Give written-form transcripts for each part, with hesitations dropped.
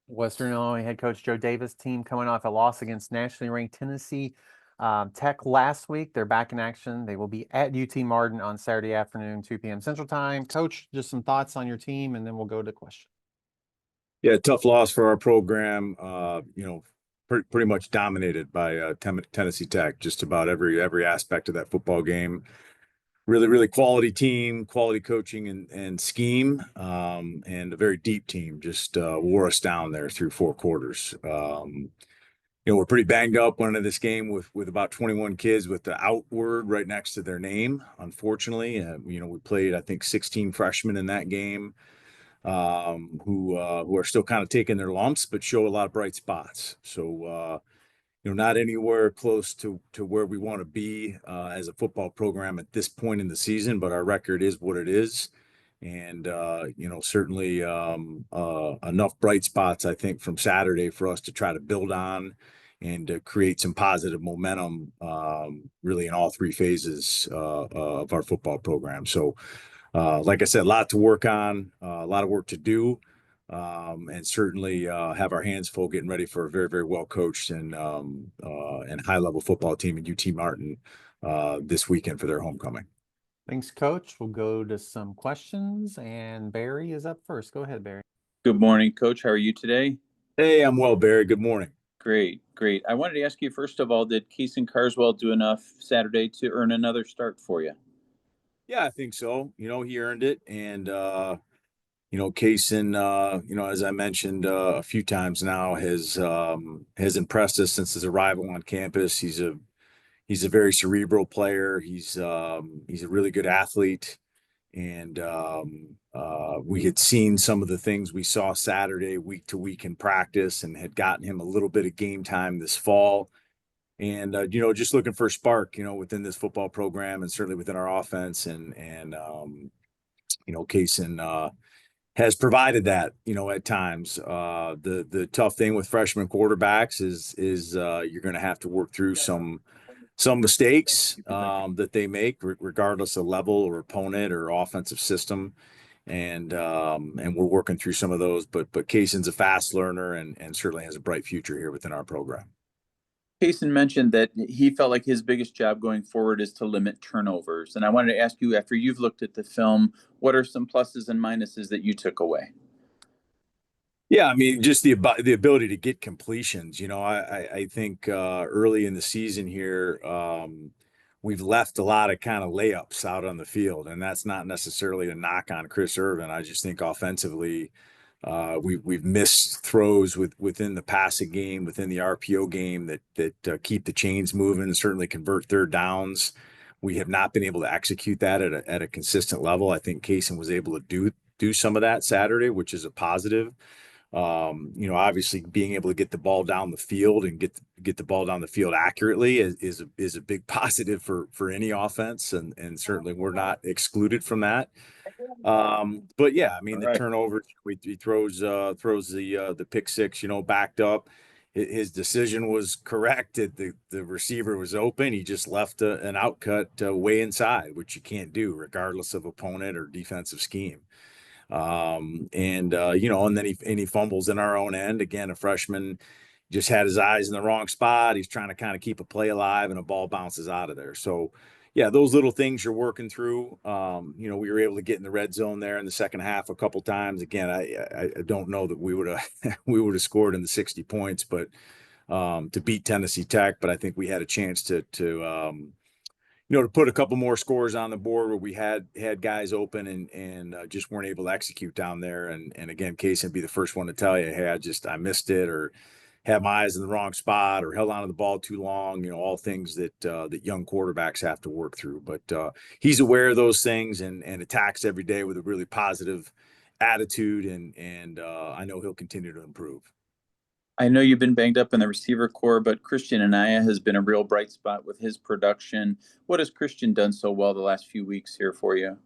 Western Illinois head coach Joe Davis' team coming off a loss against nationally ranked Tennessee Tech last week. They're back in action. They will be at UT Martin on Saturday afternoon, 2 p.m. Central Time. Coach, just some thoughts on your team, and then we'll go to questions. Yeah, tough loss for our program. Pretty much dominated by Tennessee Tech. Just about every aspect of that football game. Really quality team, quality coaching and scheme, and a very deep team. Just wore us down there through 4 quarters. We're pretty banged up. Went into this game with about 21 kids with the out word right next to their name. Unfortunately, we played I think 16 freshmen in that game, who are still kind of taking their lumps, but show a lot of bright spots. So not anywhere close to where we want to be as a football program at this point in the season, but our record is what it is. And certainly enough bright spots, I think, from Saturday for us to try to build on and to create some positive momentum, really in all three phases of our football program. So, like I said, a lot to work on, a lot of work to do, and certainly have our hands full getting ready for a very well coached and high level football team at UT Martin this weekend for their homecoming. Thanks, Coach. We'll go to some questions, and Barry is up first. Go ahead, Barry. Good morning, Coach. How are you today? Hey, I'm well, Barry. Good morning. Great. I wanted to ask you, first of all, did Kason Carswell do enough Saturday to earn another start for you? Yeah, I think so. He earned it. And, Kason, as I mentioned a few times now, has impressed us since his arrival on campus. He's a very cerebral player. He's a really good athlete. And we had seen some of the things we saw Saturday week to week in practice and had gotten him a little bit of game time this fall. And just looking for a spark, within this football program and certainly within our offense. And Kason has provided that, at times. The tough thing with freshman quarterbacks is you're going to have to work through some mistakes that they make, regardless of level or opponent or offensive system. And we're working through some of those, but Kayson's a fast learner and certainly has a bright future here within our program. Kason mentioned that he felt like his biggest job going forward is to limit turnovers. And I wanted to ask you, after you've looked at the film, what are some pluses and minuses that you took away? Yeah, I mean, just the ability to get completions. I think early in the season here, we've left a lot of kind of layups out on the field, and that's not necessarily a knock on Chris Irvin. I just think offensively, we've missed throws within the passing game, within the RPO game that keep the chains moving and certainly convert third downs. We have not been able to execute that at a consistent level. I think Kason was able to do some of that Saturday, which is a positive. Obviously being able to get the ball down the field and get the ball down the field accurately is a big positive for any offense, and certainly we're not excluded from that. But yeah, I mean, the turnovers, he throws the pick six, backed up. His decision was correct. The receiver was open. He just left an outcut way inside, which you can't do regardless of opponent or defensive scheme. And then he fumbles in our own end. Again, a freshman just had his eyes in the wrong spot. He's trying to kind of keep a play alive and a ball bounces out of there. So yeah, those little things you're working through. We were able to get in the red zone there in the second half a couple times. Again, I don't know that we would have scored in the 60 points, but to beat Tennessee Tech, but I think we had a chance to put a couple more scores on the board where we had guys open and just weren't able to execute down there. And again, Kason would be the first one to tell you, hey, I missed it, or had my eyes in the wrong spot, or held on to the ball too long, all things that young quarterbacks have to work through. But he's aware of those things and attacks every day with a really positive attitude. And I know he'll continue to improve. I know you've been banged up in the receiver core, but Christian Anaya has been a real bright spot with his production. What has Christian done so well the last few weeks here for you?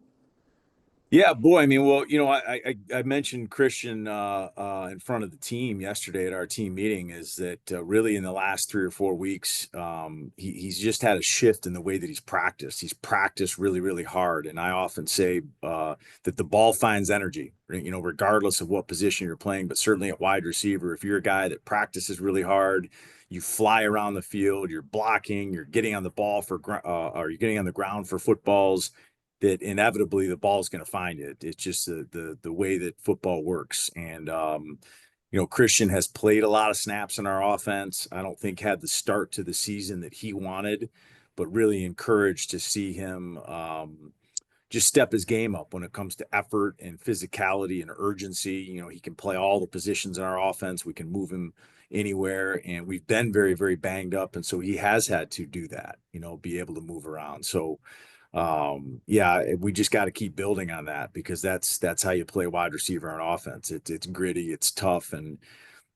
Yeah, boy. I mean, well, I mentioned Christian in front of the team yesterday at our team meeting. Is that really in the last 3 or 4 weeks, he's just had a shift in the way that he's practiced. He's practiced really, really hard, and I often say that the ball finds energy, regardless of what position you're playing. But certainly at wide receiver, if you're a guy that practices really hard, you fly around the field, you're blocking, you're getting on the ball or you're getting on the ground for footballs, that inevitably the ball is going to find it. It's just the way that football works. And Christian has played a lot of snaps in our offense. I don't think had the start to the season that he wanted, but really encouraged to see him just step his game up when it comes to effort and physicality and urgency. He can play all the positions in our offense. We can move him anywhere, and we've been very, very banged up, and so he has had to do that, be able to move around. So yeah, we just got to keep building on that, because that's how you play wide receiver on offense. It's gritty, it's tough. And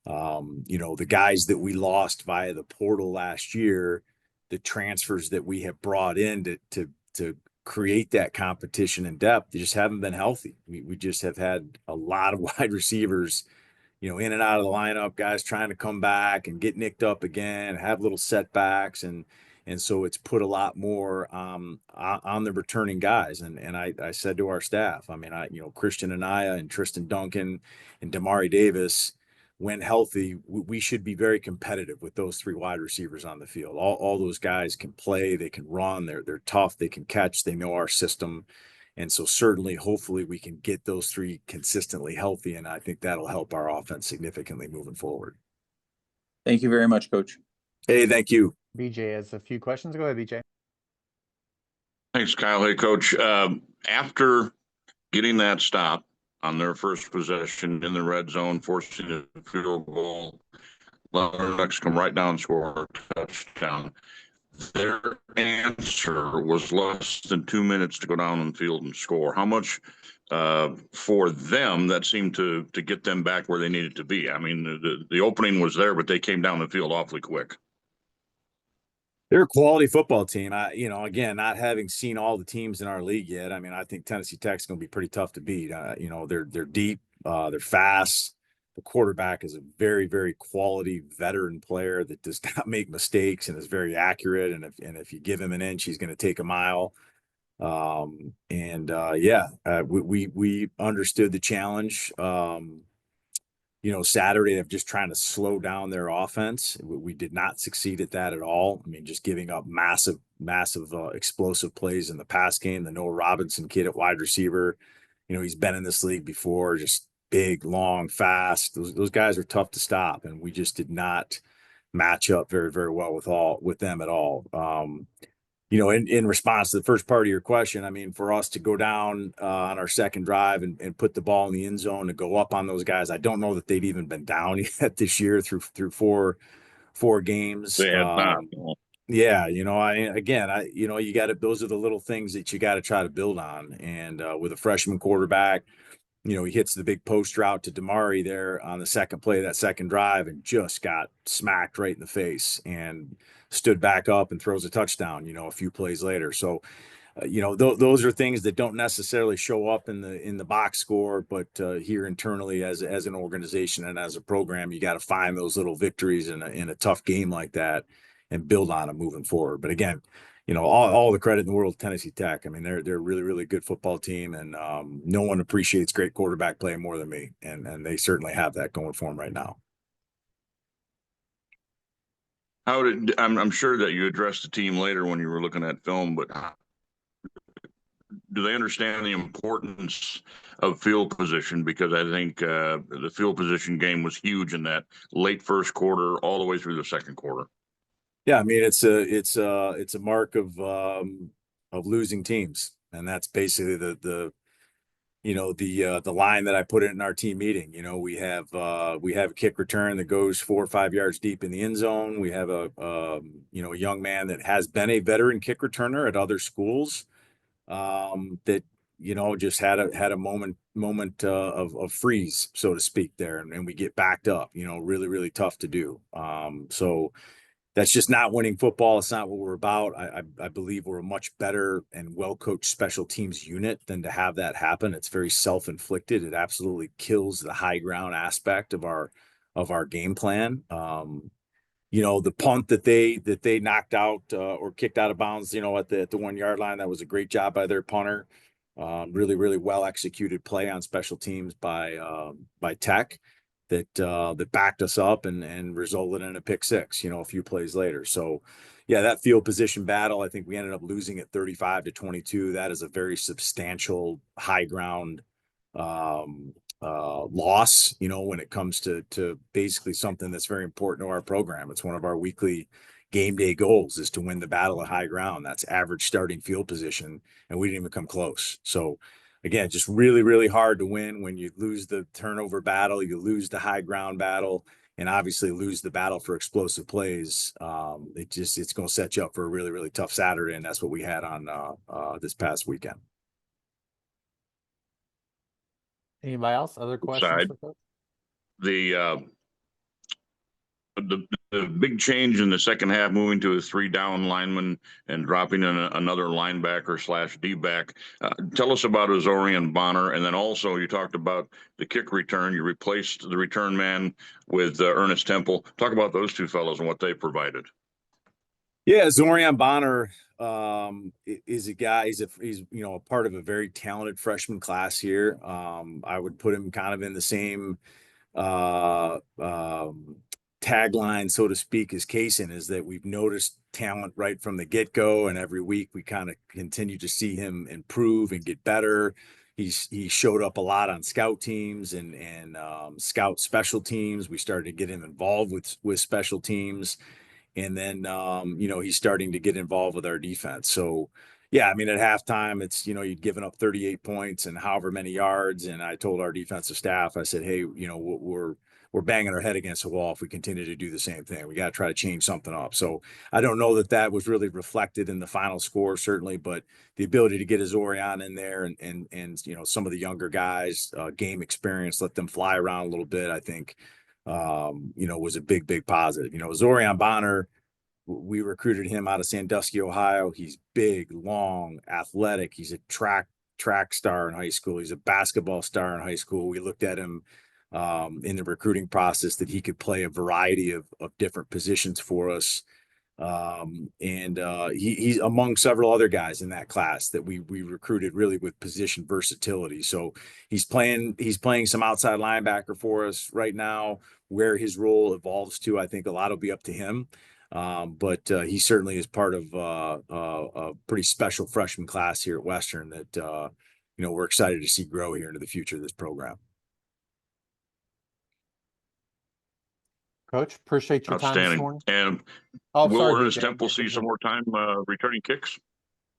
the guys that we lost via the portal last year, the transfers that we have brought in to create that competition and depth, they just haven't been healthy. We just have had a lot of wide receivers, in and out of the lineup, guys trying to come back and get nicked up again, have little setbacks, and so it's put a lot more on the returning guys. And I said to our staff, I mean, Christian Anaya and Tristan Duncan and Damari Davis, when healthy, we should be very competitive with those three wide receivers on the field. All those guys can play, they can run, they're tough, they can catch, they know our system. And so certainly, hopefully, we can get those three consistently healthy, and I think that'll help our offense significantly moving forward. Thank you very much, Coach. Hey, thank you. BJ has a few questions. Go ahead, BJ. Thanks, Kyle. Hey, Coach. After getting that stop on their first possession in the red zone, forcing a field goal, Lennox come right down and score a touchdown. Their answer was less than 2 minutes to go down on the field and score. How much for them that seemed to get them back where they needed to be? I mean, the opening was there, but they came down the field awfully quick. They're a quality football team. Again, not having seen all the teams in our league yet, I mean, I think Tennessee Tech's going to be pretty tough to beat. They're deep, they're fast. The quarterback is a very, very quality veteran player that does not make mistakes and is very accurate. And if you give him an inch, he's going to take a mile. We understood the challenge. Saturday of just trying to slow down their offense. We did not succeed at that at all. I mean, just giving up massive explosive plays in the pass game. The Noah Robinson kid at wide receiver, he's been in this league before, just big, long, fast. Those guys are tough to stop, and we just did not match up very, very well with them at all. In response to the first part of your question, I mean, for us to go down on our second drive and put the ball in the end zone and go up on those guys, I don't know that they've even been down yet this year through four games. They had not. Yeah, you got to, those are the little things that you got to try to build on. And with a freshman quarterback, he hits the big post route to Damari there on the second play of that second drive and just got smacked right in the face and stood back up and throws a touchdown, a few plays later. So, those are things that don't necessarily show up in the box score, but here internally as an organization and as a program, you got to find those little victories in a tough game like that and build on them moving forward. But again, all the credit in the world to Tennessee Tech. I mean, they're a really, really good football team, and no one appreciates great quarterback play more than me, and they certainly have that going for them right now. I'm sure that you addressed the team later when you were looking at film, but do they understand the importance of field position? Because I think the field position game was huge in that late first quarter all the way through the second quarter. Yeah, I mean, it's a mark of losing teams, and that's basically the line that I put in our team meeting. We have a kick return that goes 4 or 5 yards deep in the end zone. We have a young man that has been a veteran kick returner at other schools that just had a moment of freeze, so to speak, there, and we get backed up. Really, really tough to do. So that's just not winning football. It's not what we're about. I believe we're a much better and well-coached special teams unit than to have that happen. It's very self-inflicted. It absolutely kills the high ground aspect of our game plan. You know, the punt that they knocked out or kicked out of bounds, you know, at the 1 yard line, that was a great job by their punter. Really, really well executed play on special teams by Tech that backed us up and resulted in a pick six, you know, a few plays later. So yeah, that field position battle, I think we ended up losing at 35-22. That is a very substantial high ground loss, you know, when it comes to basically something that's very important to our program. It's one of our weekly game day goals is to win the battle at high ground. That's average starting field position, and we didn't even come close. So again, just really, really hard to win when you lose the turnover battle, you lose the high ground battle, and obviously lose the battle for explosive plays. It's going to set you up for a really, really tough Saturday, and that's what we had on this past weekend. Anybody else? Other questions Side. for Coach? The big change in the second half, moving to a 3 down lineman and dropping in another linebacker / D-back. Tell us about Azorian Bonner. And then also you talked about the kick return. You replaced the return man with Ernest Temple. Talk about those two fellows and what they provided. Yeah, Zorian Bonner is a guy. He's you know, a part of a very talented freshman class here. I would put him kind of in the same tagline, so to speak, as Kaysen, is that we've noticed talent right from the get-go, and every week we kind of continue to see him improve and get better. He showed up a lot on scout teams and scout special teams. We started to get him involved with special teams. And then, you know, he's starting to get involved with our defense. So, yeah, I mean, at halftime, it's, you know, you'd given up 38 points and however many yards. And I told our defensive staff, I said, hey, you know, we're banging our head against the wall if we continue to do the same thing. We got to try to change something up. So I don't know that was really reflected in the final score, certainly, but the ability to get Azorian in there and you know, some of the younger guys, game experience, let them fly around a little bit, I think, you know, was a big positive. You know, Zorian Bonner, we recruited him out of Sandusky, Ohio. He's big, long, athletic. He's a track star in high school. He's a basketball star in high school. We looked at him in the recruiting process that he could play a variety of different positions for us. He's among several other guys in that class that we recruited really with position versatility. So he's playing some outside linebacker for us right now. Where his role evolves to, I think a lot will be up to him. But he certainly is part of a pretty special freshman class here at Western that you know, we're excited to see grow here into the future of this program. Coach, appreciate your time this Outstanding. morning. And Oh, will sorry. Ernest DJ. Temple see some more time returning kicks?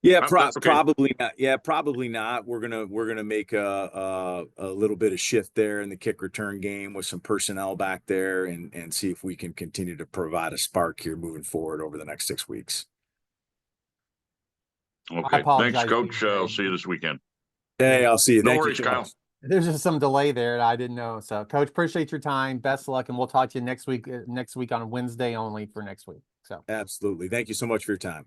Yeah, That's okay. probably not. Yeah, probably not. We're gonna make a little bit of shift there in the kick return game with some personnel back there and see if we can continue to provide a spark here moving forward over the next 6 weeks. Okay. apologize, Thanks, Coach. DJ. I'll see you this weekend. Hey, I'll see you. No Thank worries, you so Kyle. much. There's just some delay there that I didn't know. So, Coach, appreciate your time. Best of luck, and we'll talk to you next week on Wednesday only for next week. So, Absolutely. Thank you so much for your time.